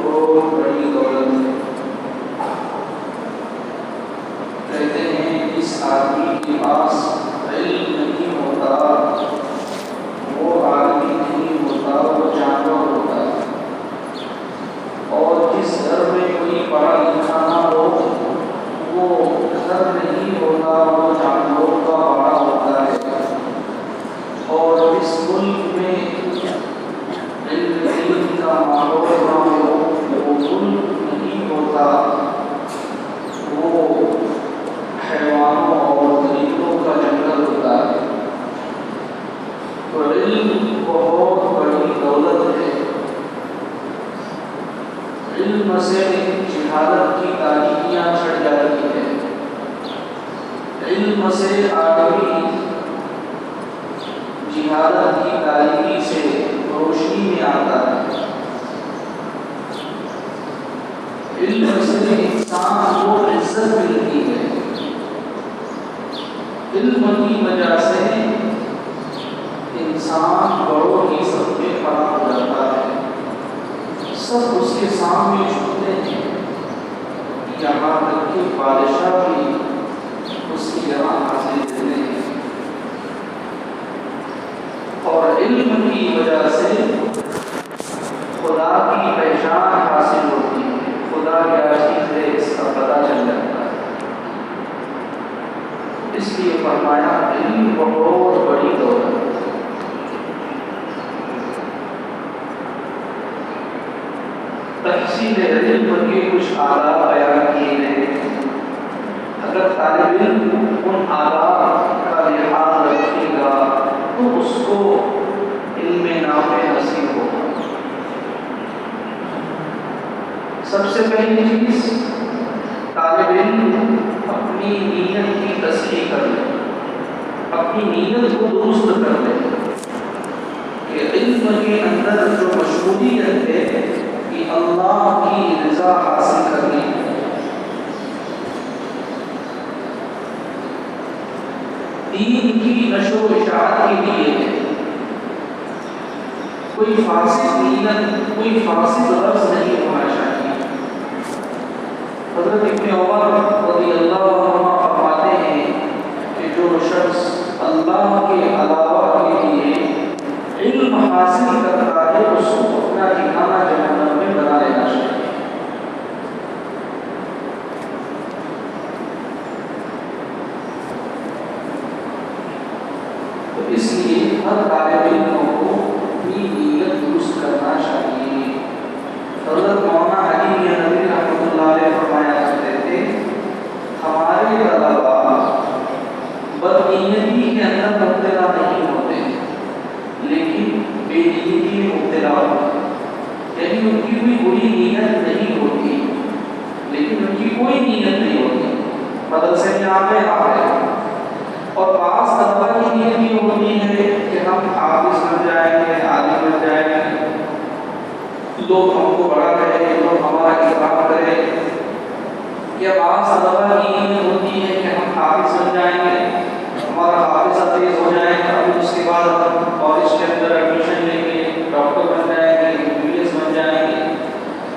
بہت بڑی دولت ہے۔ کہتے ہیں اس آدمی کے پاس علم نہیں ہوتا، وہ آدمی نہیں ہوتا، وہ جانور ہوتا ہے۔ اور جس گھر میں کوئی پڑھا لکھا نہ ہو وہ گھر نہیں ہوتا، وہ جانوروں کا باڑہ ہوتا ہے۔ اور اس ملک میں علم کا ماحول نہ ہو وہ ملک نہیں ہوتا، وہ حیوانوں اور درندوں کا جنگل ہوتا ہے۔ تو علم بہت بڑی دولت ہے۔ علم سے جہالت کی تاریکیاں چھٹ جاتی ہیں۔ علم سے آدمی جہالت کی تاریکی سے روشنی میں آتا ہے۔ علم سے انسان کو عزت ملتی ہے۔ علم کی وجہ سے انسان بڑوں کی سب میں کھڑا ہو جاتا ہے، سب اس کے سامنے جھکتے ہیں، یہاں تک کہ بادشاہ بھی اس کی جگہ حاصل دیتے ہیں۔ اور علم کی وجہ سے خدا کی پہچان حاصل ہوتی ہے، خدا کیا چیز ہے اس کا پتہ چل جاتا ہے۔ اس لیے فرمایا علم بہت بڑی دولت ہے۔ تحصیل علم کے کچھ آداب بیان کیے گئے ہیں۔ اگر طالب علم ان آداب کا لحاظ رکھے گا تو اس کو علم نافع حاصل ہوگا۔ سب سے پہلی چیز طالب علم اپنی نیت کی تصحیح کر لے، اپنی نیت کو درست کر لے کہ علم کے اندر جو مشغولیت ہے کہ اللہ کی رضا حاصل کرنی ہے۔ دین کی نشر و اشاعت کے لیے کوئی فاسد نیت، کوئی فاسد غرض نہیں ہونا چاہیے۔ حضرت ابن عمر رضی اللہ عنہ فرماتے ہیں کہ جو شخص اللہ کے علاوہ کے لیے علم حاصل کرتا ہے اس کو اپنا ٹھکانہ جہنم میں بنا لینا چاہیے۔ تو اس لیے ہر طالب علم کو اپنی نیت درست کرنا چاہیے۔ حضرت مولانا علی ندوی رحمۃ اللہ علیہ فرمایا کرتے تھے ہمارے طلباء بدنیتی کے اندر مبتلا نہیں ہوتے لیکن بے نیتی میں مبتلا ہوتے ہیں، یعنی ان کی کوئی بری نیت نہیں ہوتی لیکن ان کی کوئی نیت نہیں ہوتی، مدرسے میں آتے اور بعض طلباء کی نیت یہ ہوتی ہے کہ ہم حافظ بن جائیں گے، عالم بن جائیں گے، لوگ ہم کو بڑا کریں گے، لوگ ہمارا اکرام کریں گے۔ یا بعض طلباء کی نیت ہوتی ہے کہ ہم حافظ بن جائیں گے، ہمارا حافظہ تیز ہو جائے گا، پھر اس کے بعد ہم کالج کے اندر ایڈمیشن لیں گے، ڈاکٹر بن جائیں گے، MBBS بن جائیں گے۔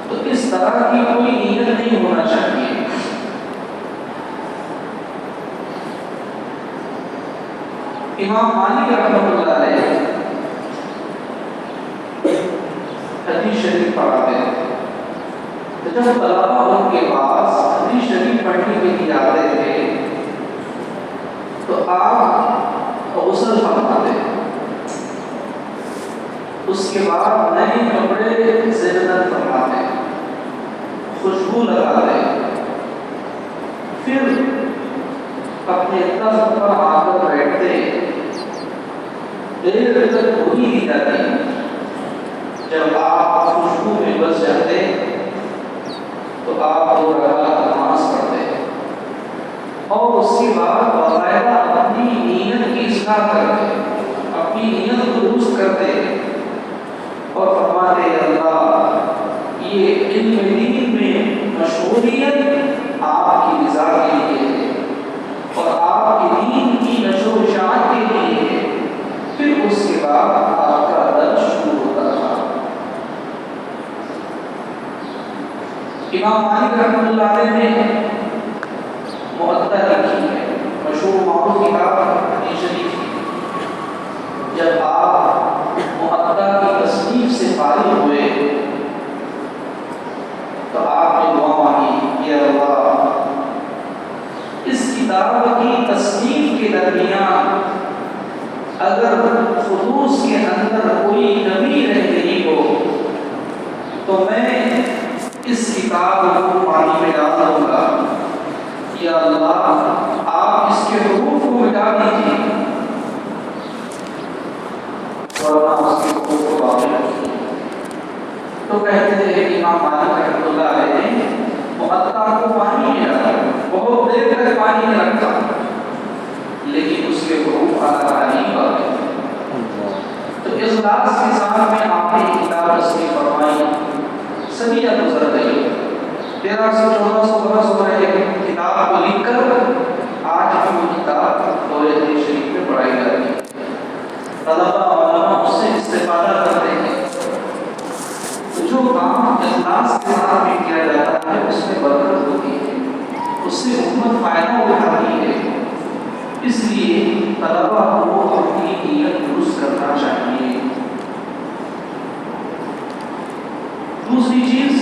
تو اس طرح کی کوئی نیت نہیں ہونا چاہیے۔ امام مالک رحمۃ اللہ علیہ حدیث شریف پڑھاتے ہیں، تو جب طلباء ان کے پاس حدیث شریف پڑھنے کے لیے آتے تھے تو آپ غسل فرماتے، اس کے بعد نئے کپڑے زینت فرماتے، خوشبو لگاتے، پھر اپنے تخت پر آ کر بیٹھتے، دیر تک وہی دی جاتی۔ جب آپ خوشبو میں بس جاتے تو آپ 2 رکعت نماز پڑھتے اور اس کے بعد باقاعدہ اپنی نیت کی اصلاح کرتے، اپنی نیت کو درست کرتے اور فرماتے اللہ یہ علم دین میں مشغولیت آپ کی رضا کے لیے ہے اور آپ کے دین کی نشر و اشاعت کے لیے ہے۔ پھر اس کے بعد آپ کا درس شروع ہوتا تھا۔ امام مالک رحمۃ اللہ علیہ نے موطا لکھی ہے، مشہور معروف کتاب حدیث شریف کی۔ جب آپ موطا کی تصنیف سے فارغ ہوئے تو آپ نے دعا مانگی، یا اللہ اس کتاب کی تصنیف کے درمیان اگر خلوص کے اندر کوئی کمی رہ گئی ہو تو میں اس کتاب کو پانی میں ڈال دوں گا، یا اللہ آپ اس کے حروف کو مٹا دیجیے ورنہ اس کے حروف کو باقی رکھیے۔ تو کہتے ہیں امام مالک رحمۃ اللہ علیہ نے موطا کو پانی میں ڈالا، بہت دیر تک پانی میں رکھا، لیکن اس کے حروف اعلیٰ نہیں باقی۔ تو اخلاص کے ساتھ میں آپ نے کتاب تصنیف فرمائی، صدیاں گزر گئی، 1300 1400 برس ہو رہے کتاب کو لکھ کر، آج بھی وہ کتاب دور حدیث شریف میں پڑھائی جاتی ہے، طلبہ علماء اس سے استفادہ کرتے ہیں۔ تو جو کام اخلاص کے ساتھ میں کیا جاتا ہے اس میں برکت ہوتی ہے، اس سے امت فائدہ اٹھاتی ہے، اس لیے طلبہ کو اپنی نیت درست کرنا چاہیے۔ دوسری چیز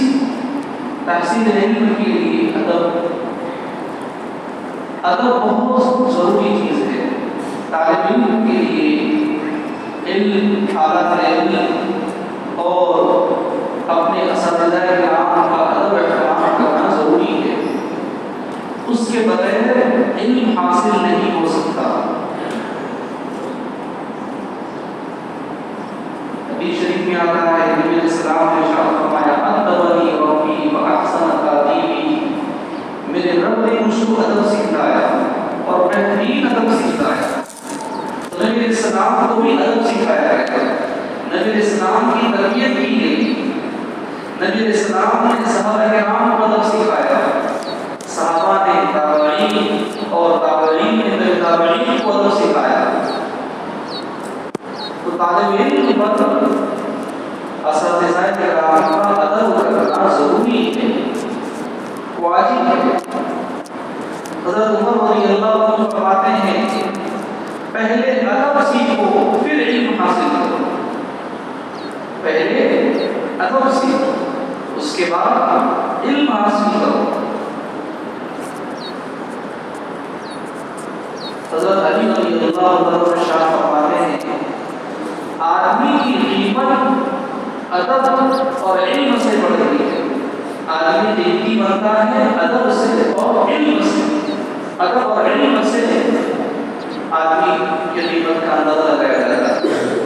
تحصیل علم کے لیے ادب بہت ضروری چیز ہے۔ طالب علم کے لیے علم، اعلیٰ علم اور اپنے اساتذہ کرام کا ادب احترام کرنا ضروری ہے، اس کے بغیر علم حاصل نہیں ہو سکتا۔ حدیث شریف میں آتا ہے نبی علیہ السلام نے ارشاد فرمایا، ادبنی ربی واحسن تعلیمی، میرے رب نے مجھ کو ادب سکھلایا اور بہترین ادب سکھلایا۔ تو نبی علیہ السلام کو بھی ادب سکھایا گیا، نبی علیہ السلام کی تربیت کی گئی، نبی علیہ السلام نے صحابہ کرام کو ادب سکھایا، صحابہ نے تابعین اور تابعین نے تابعین کو ادب سکھایا۔ تو طالب علم پر اساتذہ کرام کا ادب کرنا ضروری ہے، واجب ہے۔ حضرت عمر رضی اللہ عنہ فرماتے ہیں کہ پہلے ادب سیکھو پھر علم حاصل کرو، پہلے ادب سیکھو اس کے بعد علم حاصل کرو۔ حضرت علی رضی اللہ عنہ ارشاد فرماتے ہیں، آدمی کی قیمت ادب اور علم سے بڑھتی ہے، آدمی قیمتی بنتا ہے ادب سے اور علم سے، ادب اور علم سے آدمی کی قیمت کا اندازہ لگایا جاتا ہے۔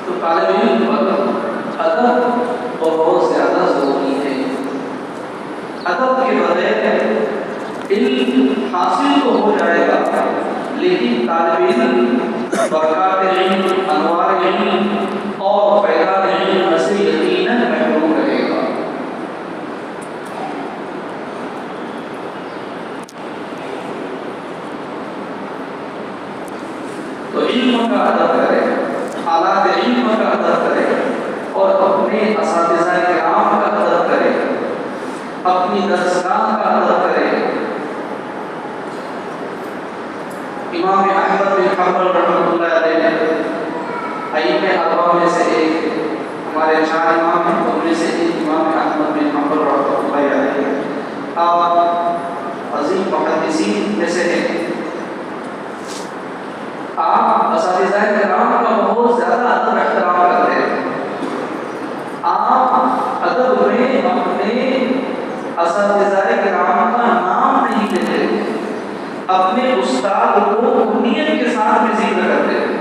تو طالب علم پر ادب بہت زیادہ ضروری ہے، ادب کے بغیر علم حاصل تو ہو جائے گا لیکن طالب علم برکات علم، انوار علم اور فیضان علم سے یقیناً محروم رہے گا۔ تو علم کا ادب کرے، حالات علم کا ادب کرے اور اپنے اساتذہ کرام کا ادب کرے، اپنی درسگاہ کا ادب کرے۔ امام احمد بن حنبل رحمۃ اللہ علیہ ائمہ اربعہ میں سے ایک، ہمارے 4 امام ہیں ان میں سے ایک امام احمد بن حنبل رحمۃ اللہ علیہ، آپ عظیم محدثین میں سے ہیں، آپ اساتذہ کرام کا بہت زیادہ ادب احترام کرتے ہیں، آپ ادب میں اپنے اساتذہ کرام کا نام نہیں لیتے، اپنے استاد کو نیت کے ساتھ بھی ذکر کرتے ہیں۔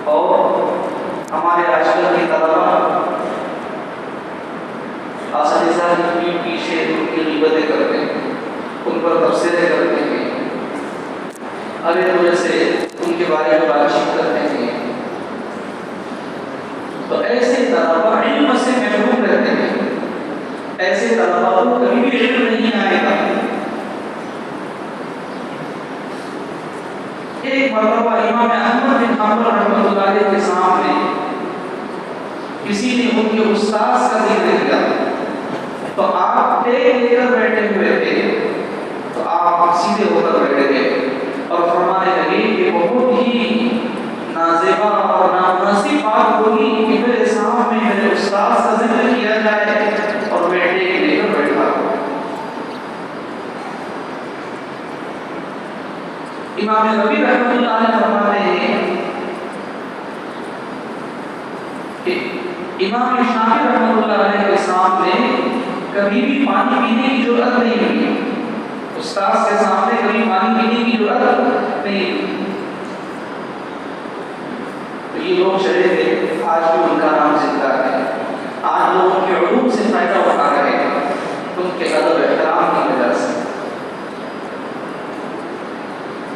اور ہمارے آج کل کے طلبا اساتذہ کی پیچھے ان کی غیبتیں کرتے ہیں، ان پر تبصرے کرتے ہیں، ابھی وجہ سے ان کے بارے میں بات چیت کرتے ہیں، تو ایسے طلبا علم سے محروم رہتے ہیں، ایسے طلبا کو کبھی بھی علم نہیں آئے گا۔ ایک مرتبہ امام احمد بن حنبل رحمۃ اللہ علیہ کے سامنے کسی نے ان کے استاد کا ذکر کہ امام شافعی رحمۃ اللہ علیہ کے سامنے کبھی بھی پانی پینے کی ضرورت نہیں ہوئی، استاد کے سامنے کبھی پانی پینے کی ضرورت نہیں ہوئی۔ تو یہ لوگ چلے تھے، آج بھی ان کا نام زندہ ہے، آج لوگ ان کے علوم سے فائدہ اٹھا رہے ہیں ان کے ادب احترام کی وجہ سے۔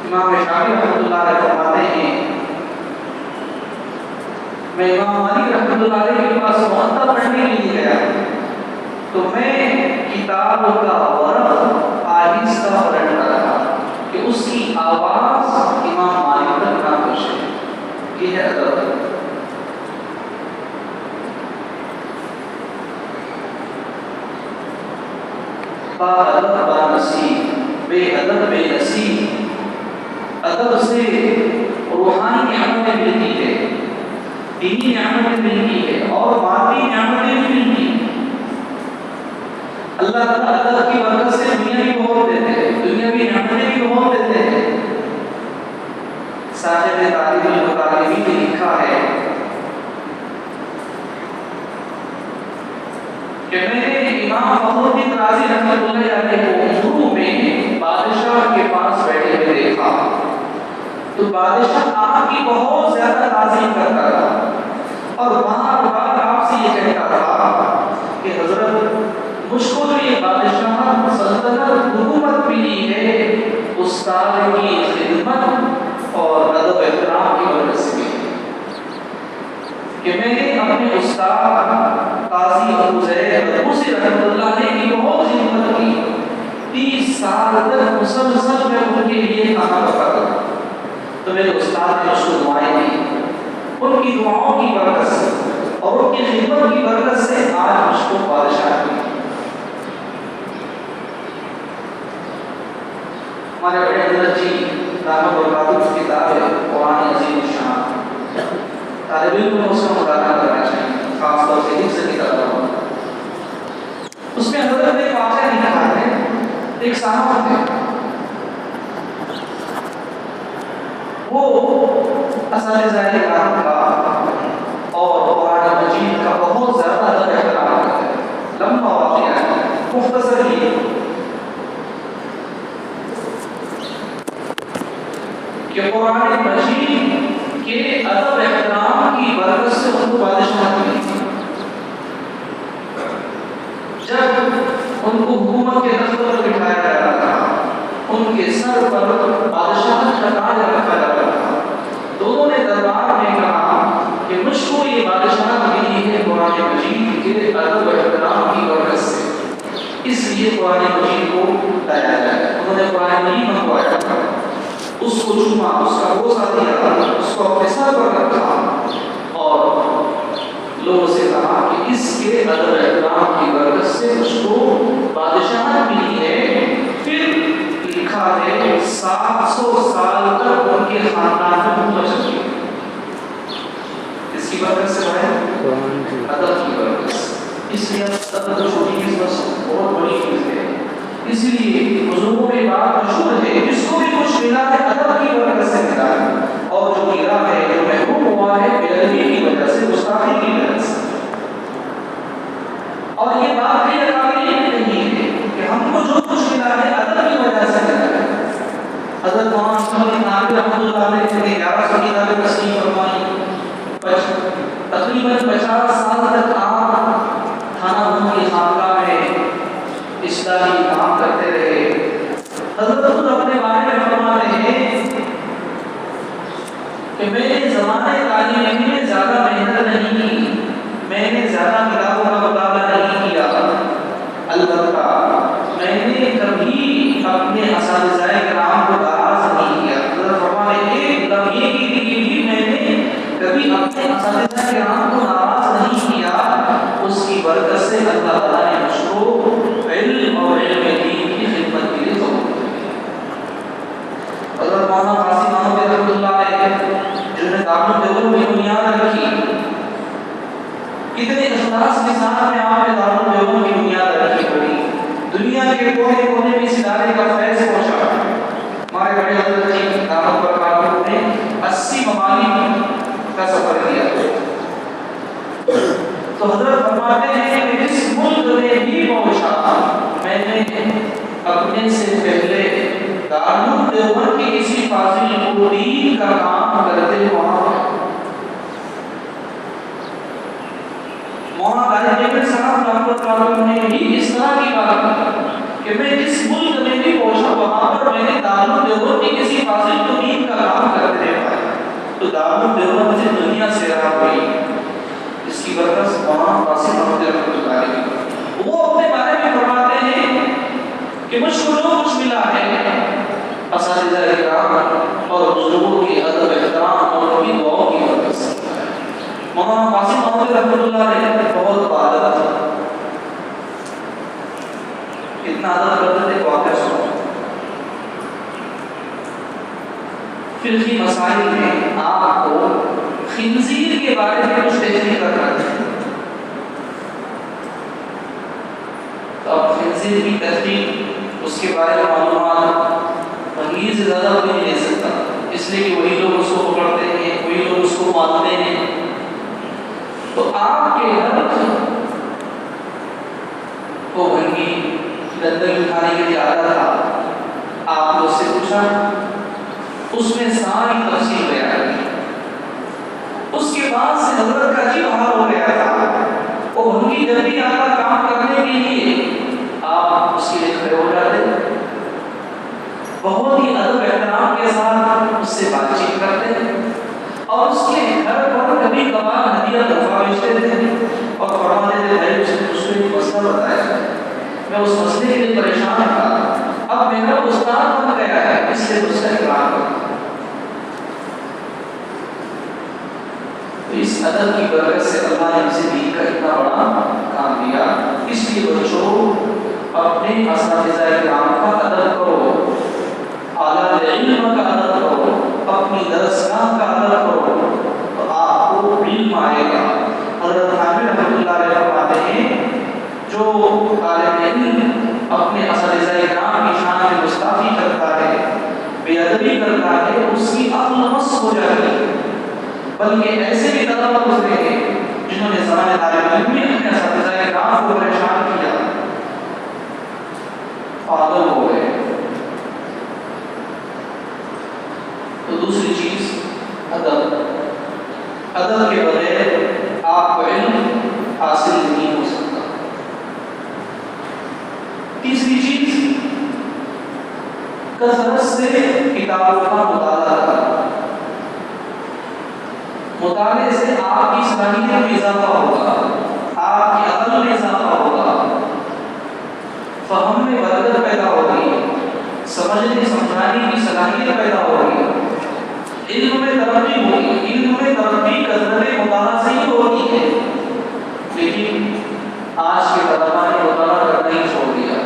امام شافعی رحمۃ اللہ علیہ فرماتے ہیں میں امام مالک رحمۃ اللہ علیہ کے پاس موطا پڑھنے کے لیے گیا تو میں کتاب کا ورق آہستہ پلٹتا رہا کہ اس کی آواز امام مالک تک نہ پہنچے۔ یہ ہے ادب۔ با ادب با نصیب، بے ادب بے نصیب۔ ادب سے روحانی نعمتیں ملتی ہے، دینی نعمتیں ملتی ہے اور مادی نعمتیں بھی ملتی ہیں۔ اللہ تعالیٰ ادب کی برکت سے دنیا بھی بہت دیتے ہیں، دنیاوی نعمتیں بھی بہت دیتے ہیں۔ صاحب تعلیم المطالبین نے لکھا ہے کہ میں نے امام فخر الدین رازی رحمۃ اللہ علیہ کو شروع میں بادشاہ کے پاس بیٹھے ہوئے دیکھا تو بادشاہ آپ کی بہت زیادہ تعظیم کرتا تھا اور بار بار آپ سے یہ کہتا تھا کہ حضرت مجھ کو جو یہ بادشاہ سلطنت حکومت ملی ہے استاد کی خدمت اور ادب احترام کی وجہ سے کہ میں نے اپنے استاد قاضی ابو زید حسین رحمۃ اللہ علیہ کی بہت خدمت کی، 30 سال تک مسلسل میں ان کے لیے کھانا پکاتا تھا۔ تو میرے استاد نے مجھ کو دعائیں دی، ان کی دعاؤں کی برکت سے اور ان کی خدمت کی برکت سے آج مجھ کو بادشاہ کی۔ ہمارے بڑے حضرت جی دامت برکاتہ کی کتاب ہے قرآن عظیم الشان، طالب علم کو اس کا مطالعہ کرنا چاہیے، خاص طور سے حفظ کی طرح۔ اس میں حضرت نے واقعہ لکھا ہے، ایک صحابی تھے، وہ اساتذہ کرام کا اور قرآن مجید کا بہت زیادہ ادب احترام کرتے ہیں۔ لمبا واقعہ ہے، مختصر ہی کہ قرآن مجید کے ادب احترام کی برکت سے ان کو بادشاہ ملی۔ جب ان کو حکومت کے دفتر پر بٹھایا جاتا تھا، ان کے سر پر بادشاہ کا تاج رکھا جاتا تھا، تو انہوں نے دربار میں کہا کہ مجھ کو یہ بادشاہ ملی ہے قرآن مجید کے ادب احترام کی برکت سے، اس لیے قرآن مجید کو لایا جائے۔ انہوں نے قرآن مجید منگوایا، اس کو چوما، اس کا بوسہ دیا، اس کو اپنے سر پر رکھا اور لوگوں سے کہا کہ اس کے ادب احترام کی برکت سے مجھ کو بادشاہت ملی ہے۔ پھر لکھا ہے 700 سال تک ان کے خاندان میں حکومت چلی۔ اس کی برکت سے ہے ادب کی برکت سے۔ اس لیے ادب چھوٹی چیز بس بہت بڑی چیز ہے۔ اس لیے بزرگوں میں بات مشہور ہے، جس کو بھی کچھ ملا ہے ادب کی برکت سے ملا ہے، اور جو گرا ہے، جو محروم ہوا ہے بے ادبی کی وجہ سے، گستاخی کی وجہ سے۔ اور یہ بات بھی نہیں ہے کہ ہم کو جو کچھ ملا ہے ادب کی وجہ سے ملا ہے۔ حضرت مولانا صاحب ناقی رحمۃ اللہ علیہ نے 1100 کتابیں تسلیم فرمائی، تقریباً 50 سال تک آپ تھانہ بھون کی خانقاہ میں اصلاحی کام کرتے رہے۔ حضرت خود اپنے بارے میں فرماتے ہیں کہ میں نے زمانے تعلیم علم میں زیادہ محنت نہیں کی، میں نے زیادہ کتابوں کا مطالعہ نہیں کیا، البتہ میں نے کبھی اپنے اساتذہ کرام کو ناراض نہیں کیا۔ حضرت فرماتے ہیں ایک لمحے کے لیے بھی میں نے کبھی اپنے اساتذہ کرام کو ناراض نہیں کیا، اس کی برکت سے اللہ تعالیٰ نے مجھ کو علم اور علم دین کی خدمت کے لیے قبول کیا۔ حضرت مولانا قاسم محمد رحمۃ اللہ علیہ جنہوں نے دارالعلوم میں بنیاد رکھی، کتنے اخلاص کے ساتھ میں آپ نے دارالعلوم کی بنیاد رکھی ہوئی، دنیا کے کونے کونے میں اس ادارے کا فیض پہنچا۔ ہمارے بڑے حضرت جی دعوت برکاتہ نے 80 ممالک کا سفر کیا، تو حضرت فرماتے ہیں کہ جس ملک میں بھی پہنچا میں نے اپنے سے پہلے دارالعلوم دیوبند کے کسی فاضل کو دین کا کام کرتے مولانا علی صاحب رحمۃ اللہ نے بھی اس طرح کی بات کی کہ میں جس ملک میں بھی پہنچا وہاں پر میں نے دارالعلوم دیوبند کے کسی فاضل کو دین کا کام کرتے دیکھا تو دارالعلوم دیوبند سے دنیا سے راہ ہوئی اس کی برکت مولانا قاسم احمد رحمۃ اللہ علیہ وہ اپنے بارے میں فرماتے ہیں کہ مجھ کو جو کچھ ملا ہے اساتذہ کرام اور بزرگوں کی ادب احترام اور ان کی دعاؤں کی برکت سے مولانا قاسم احمد رحمۃ اللہ علیہ بہت عادت تھا کتنا عادت کرتے تھے واقعہ سنو فقہی مسائل میں آپ کو خنزیر کے بارے میں کچھ تحقیق کرنا ہے تو اب خنزیر کی تحقیق اس کے بارے میں معلومات انگریز سے زیادہ کوئی نہیں لے سکتا اس لیے کہ وہی لوگ اس کو پکڑتے ہیں وہی لوگ اس کو مانتے ہیں تو آپ کے گھر کو بھنگی گندگی اٹھانے کے لیے آتا تھا آپ نے اس سے پوچھا اس میں ساری تفصیل بیان کی اس کے بعد سے حضرت کا جی بہار ہو گیا تھا وہ بھنگی جب بھی آتا کام کرنے کے لیے آپ اس کے لیے کھڑے ہو جاتے بہت ہی ادب احترام کے ساتھ اس سے بات چیت کرتے اور اس کے گھر پر کبھی کبھار ہدیہ تحفہ بھیجتے تھے اور فرماتے تھے بھائی اس نے ایک مسئلہ بتایا میں اس مسئلے کے لیے پریشان تھا اب میرا استاد بن گیا ہے اس لیے اس کا اقرار کرتا تو اس ادب کی برکت سے اللہ نے اسے دین کا اتنا بڑا کام دیا اس لیے بچوں اپنے اساتذہ کرام کا ادب کرو اعلیٰ علم کا ادب کرو اپنی درسگاہ کا ادب کرو تو آپ کو علم آئے گا حضرت حامد رحمۃ اللہ علیہ فرماتے ہیں جو طالب علم اپنے اساتذہ کرام کی شان میں گستاخی کرتا ہے بے ادبی کرتا ہے اس کی عقل مس ہو جاتی ہے بلکہ ایسے بھی طلبہ گزرے ہیں جنہوں نے زمانے طالب علم میں اپنے اساتذہ کرام کو پریشان کیا پاگل ہو گئے تو دوسری چیز ادب ادب کے بغیر آپ کو علم حاصل نہیں ہو سکتا تیسری چیز کثرت سے کتابوں کا مطالعہ کرنا مطالعے سے آپ کی صلاحیت میں اضافہ ہوگا آپ کی عقل میں اضافہ ہوگا فہم میں برکت پیدا ہوگی سمجھنے سمجھانے کی صلاحیت پیدا ہوگی علم میں ترقی ہوگی علم میں ترقی کثرت مطالعہ سے ہی ہوتی ہے لیکن آج کے طلباء نے مطالعہ کرنا ہی چھوڑ دیا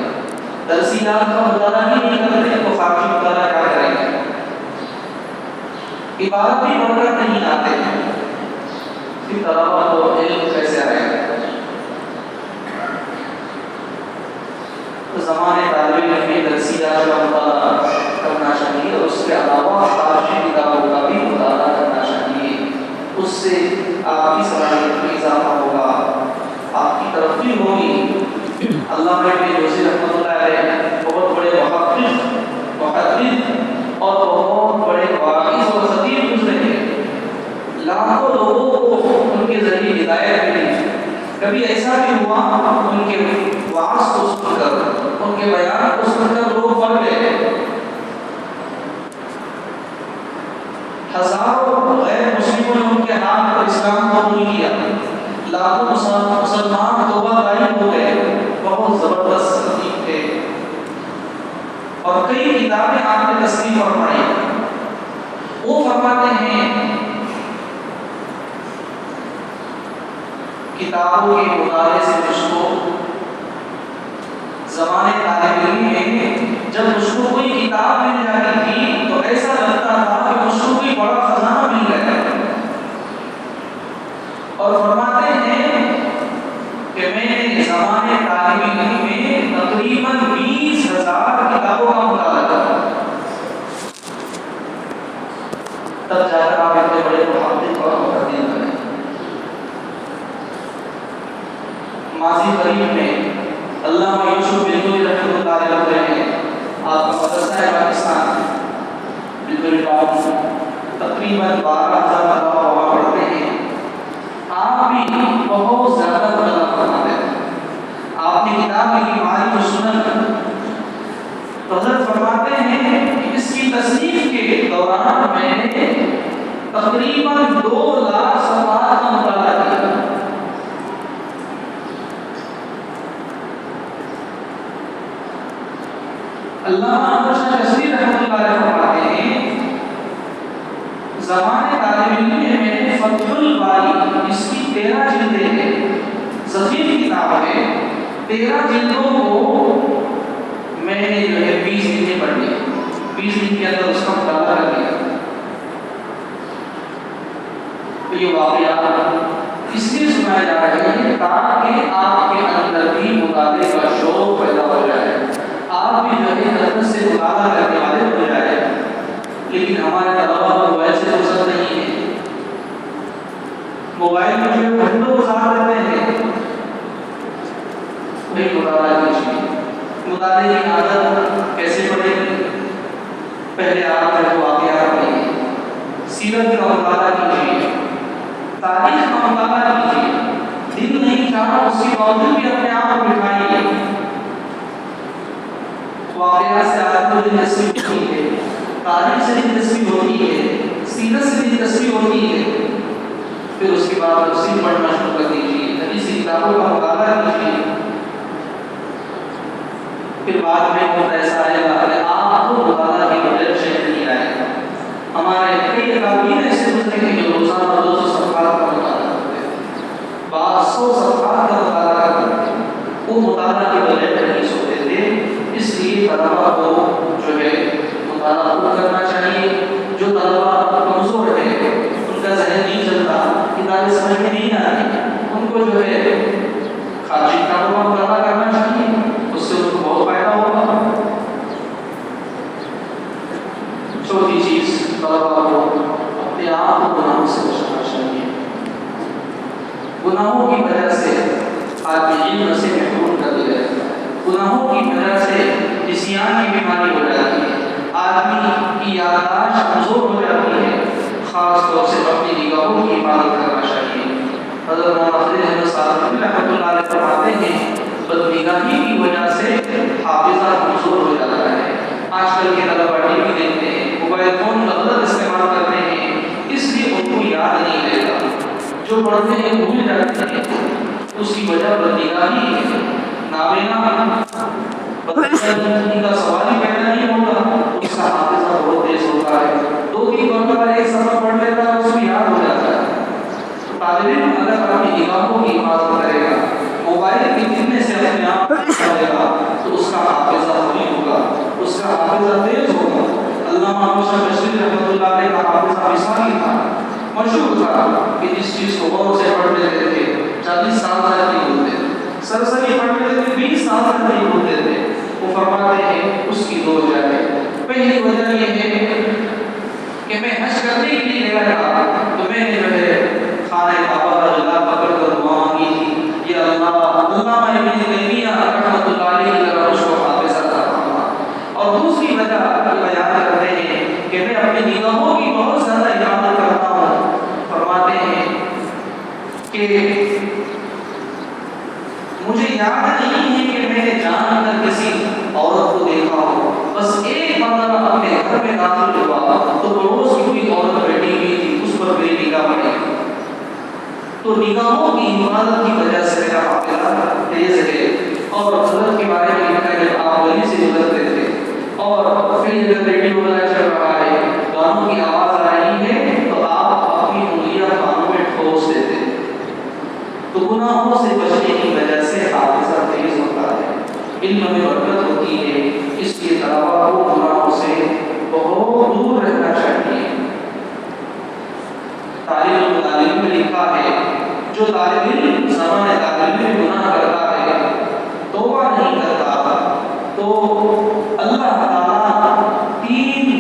درسیات کا مطالعہ ہی نہیں کرتے تو خارجی مطالعہ کیا کریں گے عبادت بھی پڑھ کر نہیں آتے پھر طلباء کو علم کیسے آئے گا تو زمانے طالب علم میں درسیات کا مطالعہ کرنا چاہیے اور اس کے علاوہ خارجی کتابوں کا بھی مطالعہ کرنا چاہیے اس سے آپ کی صلاحیت میں اضافہ ہوگا آپ کی ترقی ہوگی اللہ جوزی رحمۃ اللہ علیہ بہت بڑے محقق اور بہت بڑے واعظ اور خطیب گزرے ہیں لاکھوں لوگوں کو ان کے ذریعے ہدایت ملی کبھی ایسا بھی ہوا ان کے واعظ کو سن کر ان کے بیان کو سن کر لوگ پڑھ گئے ہزاروں غیر مسلموں نے ان کے ہاتھ پر اسلام قبول کیا لاکھوں مسلمان توبہ قائم ہو گئے بہت زبردست خطیب تھے اور کئی کتابیں آپ نے تصنیف فرمائی وہ فرماتے ہیں کتابوں کے مطالعے سے مجھ کو زمانے طالب علم میں جب مجھ کو کوئی کتاب مل جاتی تھی تو ایسا لگتا تھا کہ مجھ کو کوئی بڑا خزانہ مل گیا اور فرماتے ہیں کہ میں نے زمانے طالب علم میں تقریباً 20,000 کتابوں کا مطالعہ کیا تب جا کر آپ اتنے بڑے محقق اور محدث بنے ماضی قریب میں علامہ یوسف بن رحمۃ اللہ علیہ رہے ہیں، آپ کا مدرسہ ہے پاکستان بالکل ٹاؤن، تقریباً 12,000 طلبہ وہاں پڑھتے ہیں۔ آپ بھی بہت زیادہ طلبہ پڑھاتے ہیں، آپ نے کتاب لکھی معارف السنن، تو حضرت فرماتے ہیں کہ اس کی تصنیف کے دوران میں نے تقریباً 2,00,000 صفحات کا مطالعہ کیا۔ علامہ احمد شاہ شاذلی رحمۃ اللہ علیہ فرماتے ہیں زمانے طالب علم میں میں نے فتح الباری، اس کی 13 جلدیں ہیں، ضخیم کتاب ہے، 13 جلدوں کو میں نے جو ہے 20 دن میں پڑھ لیا، 20 دن کے اندر اس کا مطالعہ کر لیا۔ تو یہ واقعہ اس لیے سنایا جا رہا ہے تاکہ آپ کے اندر بھی مطالعے کا شوق پیدا ہو جائے، آپ بھی جو ہے حضرت سے مطالعہ کرنے والے ہو جائے۔ لیکن ہمارے طلبہ کو موبائل سے فرصت نہیں ہے، موبائل میں جو گھنٹوں گزار دیتے ہیں۔ وہی مطالعہ کیجیے، مطالعے کی عادت کیسے پڑے گی؟ پہلے آپ جو واقعات پڑھیے، سیرت کا مطالعہ کیجیے، تاریخ کا مطالعہ کیجیے، دل نہیں چاہا اس کے باوجود بھی اپنے آپ کو بٹھائیے۔ واقعات سے آپ کو دلچسپی ہوتی ہے، تاریخ سے دلچسپی ہوتی ہے، سیرت سے دلچسپی ہوتی ہے، پھر اس کے بعد تفسیر پڑھنا شروع کر دیجیے، حدیث کی کتابوں کا مطالعہ کیجیے۔ پھر بعد میں وقت ایسا آئے گا کہ آپ کو مطالعہ کی وجہ سے نہیں آئے گا۔ ہمارے کئی اکابرین ایسے گزرے ہیں جو روزانہ 200 صفحات کا مطالعہ کرتے ہیں، 500 صفحات کا مطالعہ کرتے ہیں، وہ مطالعہ کی وجہ سے نہیں سوتے تھے۔ اس لیے طلبہ کو جو ہے مطالعہ خود کرنا چاہیے۔ جو طلبہ کمزور ہے، ان کا ذہن نہیں چلتا، کتابیں سمجھ میں نہیں آتی، ان کو جو ہے خارجی کتابوں کا مطالعہ کرنا چاہیے، اس سے ان کو بہت فائدہ ہوگا۔ چوتھی چیز، طلبہ کو اپنے آپ کو گناہوں سے بچانا چاہیے۔ گناہوں کی وجہ سے آدمی علم سے محروم کر دیا جاتا ہے، گناہوں کی وجہ سے نسیان کی بیماری ہو جاتی ہے، آدمی کی یادداشت کمزور ہو جاتی ہے۔ خاص طور سے اپنی نگاہوں کی حفاظت کرنا چاہیے۔ حضرت مولانا خلیل احمد صاحب رحمۃ اللہ علیہ فرماتے ہیں بدنگاہی کی وجہ سے حافظہ کمزور ہو جاتا ہے۔ آج کل کے طلبہ ٹی وی دیکھتے ہیں، موبائل فون کا غلط استعمال کرتے ہیں، اس لیے ان کو یاد نہیں رہتا، جو پڑھتے ہیں بھول جاتے ہیں۔ اس کی وجہ بدنگاہی ہے، نابینا ان کا سوال ہی پیدا نہیں ہوگا، اس کا حافظہ بہت تیز ہوتا ہے، 2-3 مرتبہ ایک سفر پڑھ لیتا ہے، اس کو یاد ہو جاتا ہے۔ تو طالب علم اگر اپنی نگاہوں کی حفاظت کرے گا، موبائل کے گرنے سے اپنے آپ کو بچائے گا، تو اس کا حافظہ نہیں ہوگا، اس کا حافظہ تیز ہوگا۔ علامہ احمد شاہ شاذلی رحمۃ اللہ علیہ کا حافظہ مثالی تھا، مشہور تھا کہ جس چیز کو غور سے پڑھ لیتے تھے 40 سال تک نہیں بھولتے، سرسری پڑھ لیتے تھے 20 سال تک نہیں بھولتے تھے۔ وہ فرماتے ہیں اس کی 2 وجہ ہے۔ پہلی وجہ یہ ہے کہ میں حج کرنے کے لیے گیا تھا، تو میں نے جو ہے خانہ کعبہ کا جلا پکڑ کر دعا مانگی تھی، یا اللہ علامہ ابن تیمیہ رحمۃ اللہ علیہ کی طرح مجھ کو حافظ عطا فرما۔ اور دوسری وجہ یہ بیان کرتے ہیں کہ میں اپنی نگاہوں کی بہت زیادہ حفاظت کرتا ہوں۔ فرماتے ہیں کہ مجھے یاد نہیں ہے کہ میں نے جان کر کسی عورت کو دیکھا ہو، بس ایک مرتبہ اپنے گھر میں داخل ہوا تو پڑوس کی کوئی عورت بیٹھی ہوئی تھی، اس پر میری نگاہ پڑی، تو نگاہوں کی حفاظت کی وجہ سے میرا حافظہ تیز ہے۔ اور حضرت کے بارے میں لکھا ہے جب آپ گلی سے گزرتے تھے اور کہیں جگہ ریڈیو وغیرہ چل رہا ہے، گانوں کی آواز آ رہی ہے، تو آپ اپنی انگلیاں کانوں میں ٹھوس دیتے تھے۔ تو گناہوں سے بچنے کی وجہ سے حافظہ تیز ہوتا ہے، علم میں برکت ہوتی ہے۔ اس لیے طلبہ کو گناہوں سے بہت دور رہنا چاہیے۔ تاریخ المطالعہ میں لکھا ہے جو طالب علم زمانہ طالب علم گناہ کرتا ہے، توبہ نہیں کرتا، تو اللہ تعالیٰ 3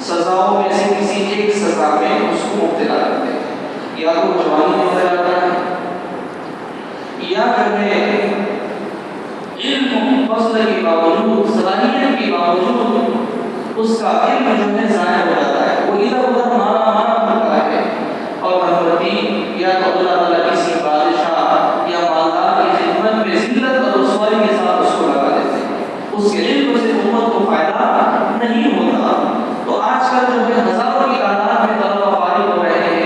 سزاؤں میں سے کسی ایک سزا میں اس کو مبتلا کرتے ہیں، یا تو جوانی میں ہو جاتا ہے، یا جو ہے اس کا علم جو ہے ضائع ہو جاتا ہے، وہ ادھر ادھر مارا مارا ہوتا ہے۔ اور نمبر 3، یا تو اللہ تعالیٰ کسی بادشاہ یا مالدار کی خدمت میں ذلت اور رسوائی کے ساتھ اس کو لگا دیتے ہیں، اس کے علم سے امت کو فائدہ نہیں ہوتا۔ تو آج کل جو ہے ہزاروں کی تعداد میں طلبہ فارغ ہو رہے ہیں،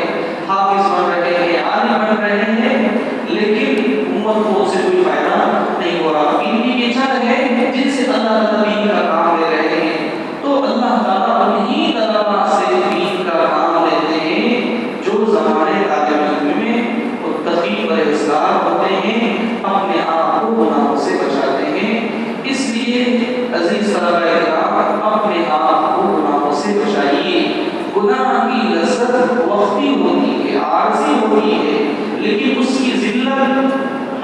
حافظ بن رہے ہیں، عالم بن رہے ہیں، لیکن امت کو اس سے کوئی فائدہ نہیں ہو رہا۔ ان کی چند ہے جن سے اللہ تعالیٰ دین کا کام لے رہے ہیں، تو اللہ تعالیٰ انہی طلبہ سے دین کا کام لیتے ہیں جو زمانے طالب علم میں متقی پرہیزگار ہوتے ہیں، اپنے آپ کو گناہوں سے بچاتے ہیں۔ اس لیے عزیز طلبہ کرام، اپنے آپ کو گناہوں سے بچائیے۔ گناہ کی لذت وقتی ہوتی ہے، عارضی ہوتی ہے، لیکن اس کی ذلت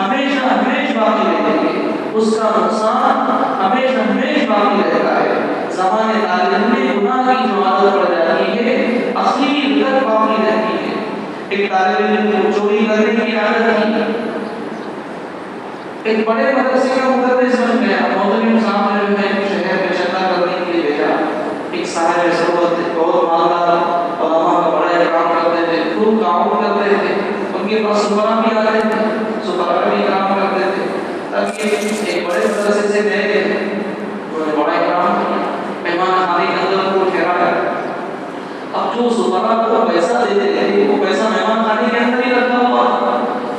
ہمیشہ ہمیشہ باقی رہتی ہے، اس کا نقصان ہمیشہ ہمیشہ باقی رہتا ہے۔ زمانے طالب میں گناہ کی جو عادت پڑ جاتی ہے، اخیر تک باقی رہتی ہے۔ ایک طالب علم کو چوری کرنے کی عادت تھی، ایک بڑے مدرسے کا مدرس بن گیا، محترم صاحب نے جو ہے شہر میں چندہ کرنے کے لیے بھیجا۔ ایک صاحب ثروت بہت مالدار علماء کا بڑا اکرام کرتے تھے، خوب تعاون کرتے تھے، ان کے پاس سفراء بھی آتے تھے، سفراء بھی اکرام کرتے تھے۔ تب یہ ایک بڑے مدرسے سے گئے، بڑا اکرام کیا، مہمان خانے کے اندر کو ٹھہرایا۔ اب جو سفراء کو پیسہ دیتے تھے، وہ پیسہ مہمان خانے کے اندر ہی رکھا ہوا۔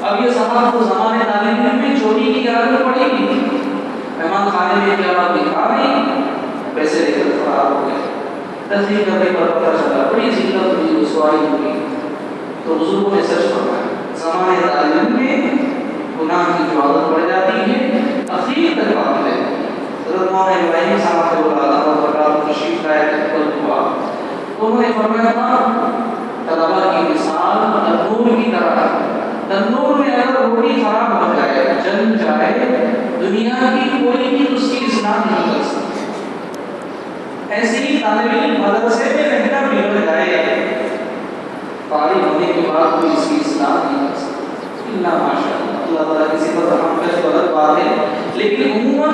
اب یہ صاحب کو زمانے طالب علم میں چوری کی عادت پڑی گی، مہمان خانے میں کیا بات دکھا نہیں، پیسے لے کر فرار ہو گئے۔ تصدیق کرنے پر پتہ چلا بڑی ذلت ہوئی، رسوائی ہوئی۔ تو بزرگوں نے سچ فرمایا، زمانے طالب علم میں گناہ کی جو عادت پڑ جاتی ہے، اخیر تک باقی رہتی ہے۔ حضرت مولانا ابراہیم صاحب کو تشریف لائے ہوا، انہوں نے فرمایا تھا طلبہ کی مثال تنور کی طرح ہے، تنور میں اگر روٹی خراب ہو جائے، جل جائے، دنیا کی کوئی بھی اس کی اصلاح نہیں کر سکتی۔ ایسے ہی طالب علم مدرسے میں رہ کر بگڑ جائے، فارغ ہونے کے بعد کوئی اس کی اصلاح نہیں کر سکتا، اللہ ماشاء اللہ، اللہ تعالیٰ کسی پر رحم کرے تو الگ بات ہے، لیکن عموماً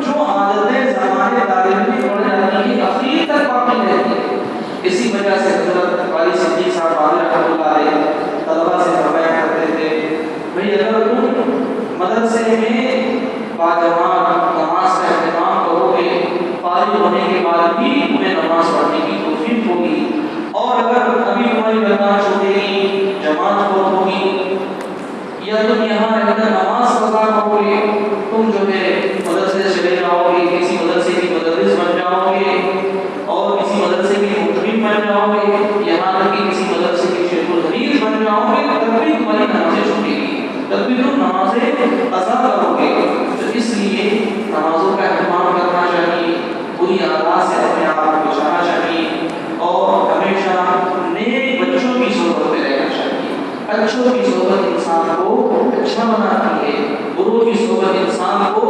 جو عادتیں زمانے طالب علم میں پڑ جاتی ہیں، اخیر تک باقی رہتی ہیں۔ اسی وجہ سے حضرت والی صدیق صاحب رحمۃ اللہ علیہ طلبہ سے فرمایا کرتے تھے، بھئی اگر تم مدرسے میں باجماعت نماز کا اہتمام کرو گے، فارغ ہونے کے بعد بھی تمہیں نماز پڑھنے کی توفیق ہوگی، اور اگر ابھی تمہاری برداشت چھوٹے جماعت بہت ہوگی، یا تم یہاں رہ کر نماز قضا کرو گے، تم جو ہے مدرسے سے چلے جاؤ گے، کسی مدرسے کی مدرس بن جاؤ گے، اور کسی مدرسے کی محترم بن جاؤ گے، یہاں تک کہ کسی مدرسے کی شیخ الحدیث بن جاؤ گے، تب بھی تمہاری نمازیں چھوٹے گی، تب بھی تم نمازیں قضا کرو گے۔ تو اس لیے نمازوں کا اہتمام کرنا چاہیے، بری عادات سے اپنے آپ کو بچانا چاہیے، اور ہمیشہ نیک بچوں کی صحبت میں رہنا چاہیے۔ اچھوں کی صحبت انسان کو اچھا بناتی ہے، بروں کی صحبت انسان کو